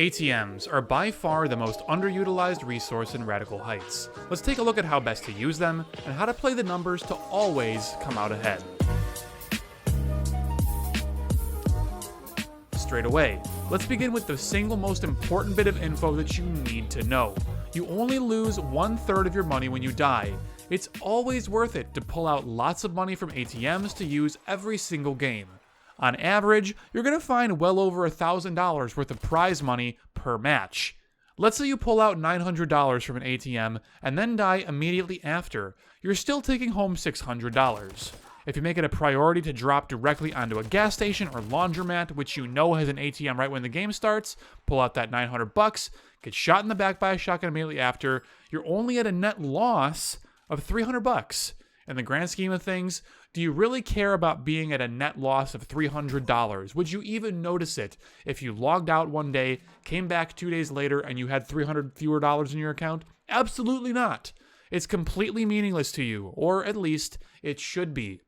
ATMs are by far the most underutilized resource in Radical Heights. Let's take a look at how best to use them and how to play the numbers to always come out ahead. Straight away, let's begin with the single most important bit of info that you need to know. You only lose 1/3 of your money when you die. It's always worth it to pull out lots of money from ATMs to use every single game. On average, you're going to find well over $1,000 worth of prize money per match. Let's say you pull out $900 from an ATM and then die immediately after. You're still taking home $600. If you make it a priority to drop directly onto a gas station or laundromat, which you know has an ATM right when the game starts, pull out that $900, get shot in the back by a shotgun immediately after, you're only at a net loss of $300. In the grand scheme of things, do you really care about being at a net loss of $300? Would you even notice it if you logged out one day, came back 2 days later, and you had $300 fewer in your account? Absolutely not. It's completely meaningless to you, or at least it should be.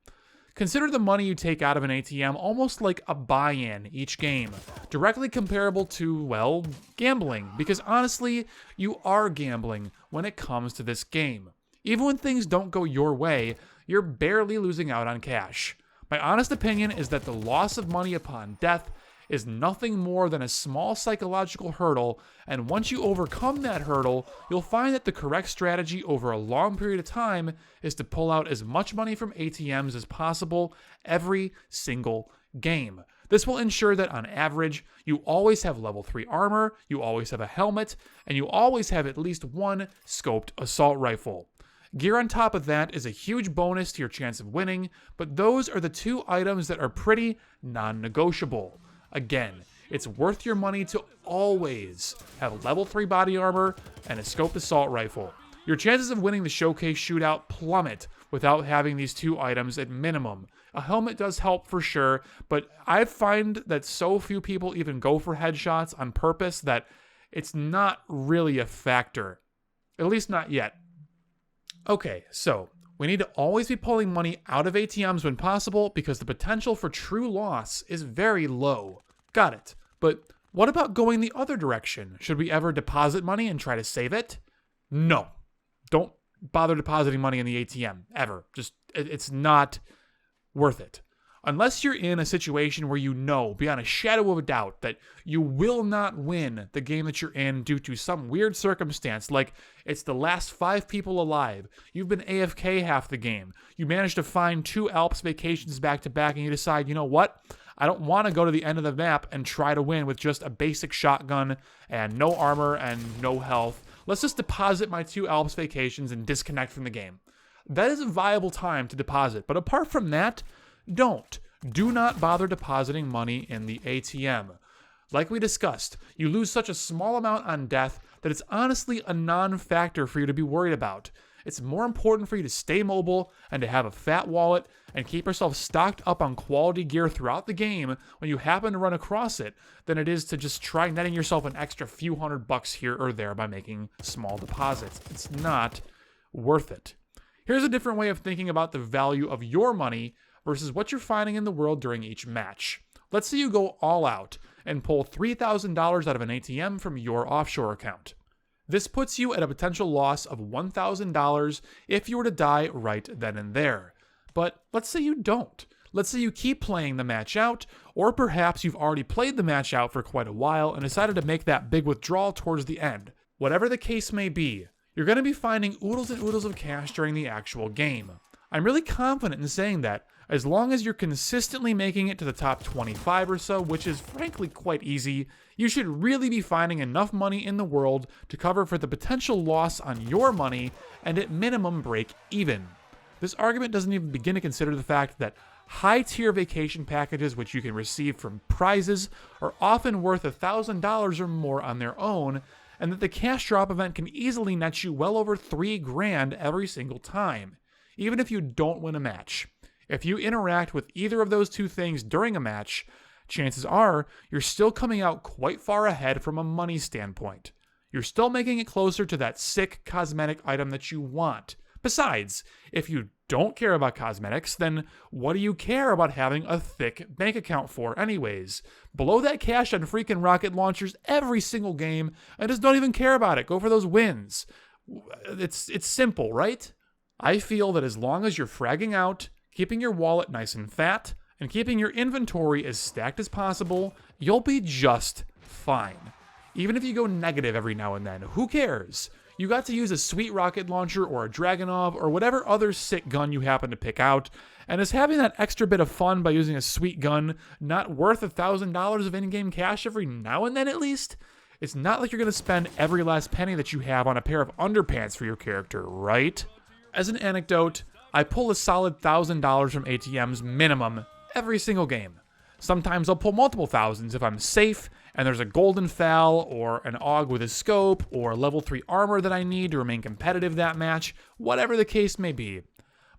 Consider the money you take out of an ATM almost like a buy-in each game, directly comparable to, well, gambling, because honestly, you are gambling when it comes to this game. Even when things don't go your way, you're barely losing out on cash. My honest opinion is that the loss of money upon death is nothing more than a small psychological hurdle, and once you overcome that hurdle, you'll find that the correct strategy over a long period of time is to pull out as much money from ATMs as possible every single game. This will ensure that on average, you always have level 3 armor, you always have a helmet, and you always have at least one scoped assault rifle. Gear on top of that is a huge bonus to your chance of winning, but those are the two items that are pretty non-negotiable. Again, it's worth your money to always have level 3 body armor and a scoped assault rifle. Your chances of winning the showcase shootout plummet without having these two items at minimum. A helmet does help for sure, but I find that so few people even go for headshots on purpose that it's not really a factor. At least not yet. Okay, so we need to always be pulling money out of ATMs when possible because the potential for true loss is very low. Got it. But what about going the other direction? Should we ever deposit money and try to save it? No. Don't bother depositing money in the ATM, ever. It's not worth it. Unless you're in a situation where you know, beyond a shadow of a doubt, that you will not win the game that you're in due to some weird circumstance, like it's the last 5 people alive, you've been AFK half the game, you managed to find 2 Alps vacations back to back, and you decide, you know what? I don't want to go to the end of the map and try to win with just a basic shotgun and no armor and no health. Let's just deposit my 2 Alps vacations and disconnect from the game. That is a viable time to deposit, but apart from that, don't. Do not bother depositing money in the ATM. Like we discussed, you lose such a small amount on death that it's honestly a non-factor for you to be worried about. It's more important for you to stay mobile and to have a fat wallet and keep yourself stocked up on quality gear throughout the game when you happen to run across it than it is to just try netting yourself an extra few $100 here or there by making small deposits. It's not worth it. Here's a different way of thinking about the value of your money versus what you're finding in the world during each match. Let's say you go all out and pull $3,000 out of an ATM from your offshore account. This puts you at a potential loss of $1,000 if you were to die right then and there. But let's say you don't. Let's say you keep playing the match out, or perhaps you've already played the match out for quite a while and decided to make that big withdrawal towards the end. Whatever the case may be, you're going to be finding oodles and oodles of cash during the actual game. I'm really confident in saying that as long as you're consistently making it to the top 25 or so, which is frankly quite easy, you should really be finding enough money in the world to cover for the potential loss on your money and at minimum break even. This argument doesn't even begin to consider the fact that high-tier vacation packages which you can receive from prizes are often worth $1,000 or more on their own, and that the cash drop event can easily net you well over $3,000 every single time, even if you don't win a match. If you interact with either of those two things during a match, chances are you're still coming out quite far ahead from a money standpoint. You're still making it closer to that sick cosmetic item that you want, Besides, if you don't care about cosmetics, then what do you care about having a thick bank account for anyways? Blow that cash on freaking rocket launchers every single game and just don't even care about it. Go for those wins. It's simple, right? I feel that as long as you're fragging out, keeping your wallet nice and fat, and keeping your inventory as stacked as possible, you'll be just fine. Even if you go negative every now and then, who cares? You got to use a sweet rocket launcher or a Dragunov or whatever other sick gun you happen to pick out, and is having that extra bit of fun by using a sweet gun not worth $1,000 of in-game cash every now and then at least? It's not like you're going to spend every last penny that you have on a pair of underpants for your character, right? As an anecdote, I pull a solid $1,000 from ATMs minimum every single game. Sometimes I'll pull multiple thousands if I'm safe and there's a golden foul or an AUG with a scope or level 3 armor that I need to remain competitive that match, whatever the case may be.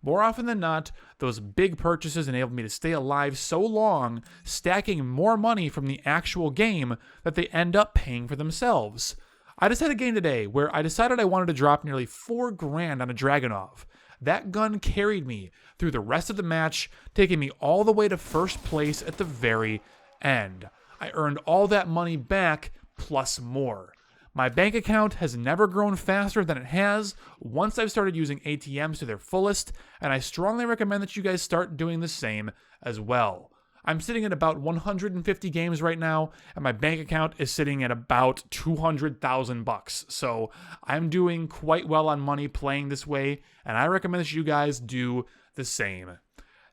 More often than not, those big purchases enable me to stay alive so long, stacking more money from the actual game that they end up paying for themselves. I just had a game today where I decided I wanted to drop nearly $4,000 on a Dragunov. That gun carried me through the rest of the match, taking me all the way to first place at the very end. I earned all that money back, plus more. My bank account has never grown faster than it has once I've started using ATMs to their fullest, and I strongly recommend that you guys start doing the same as well. I'm sitting at about 150 games right now, and my bank account is sitting at about $200,000. So I'm doing quite well on money playing this way, and I recommend that you guys do the same.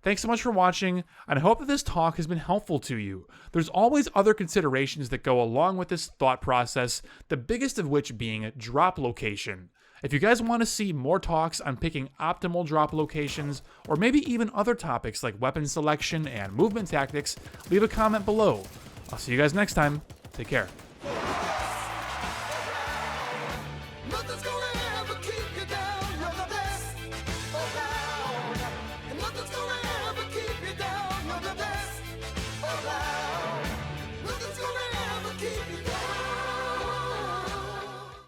Thanks so much for watching, and I hope that this talk has been helpful to you. There's always other considerations that go along with this thought process, the biggest of which being drop location. If you guys want to see more talks on picking optimal drop locations, or maybe even other topics like weapon selection and movement tactics, leave a comment below. I'll see you guys next time. Take care.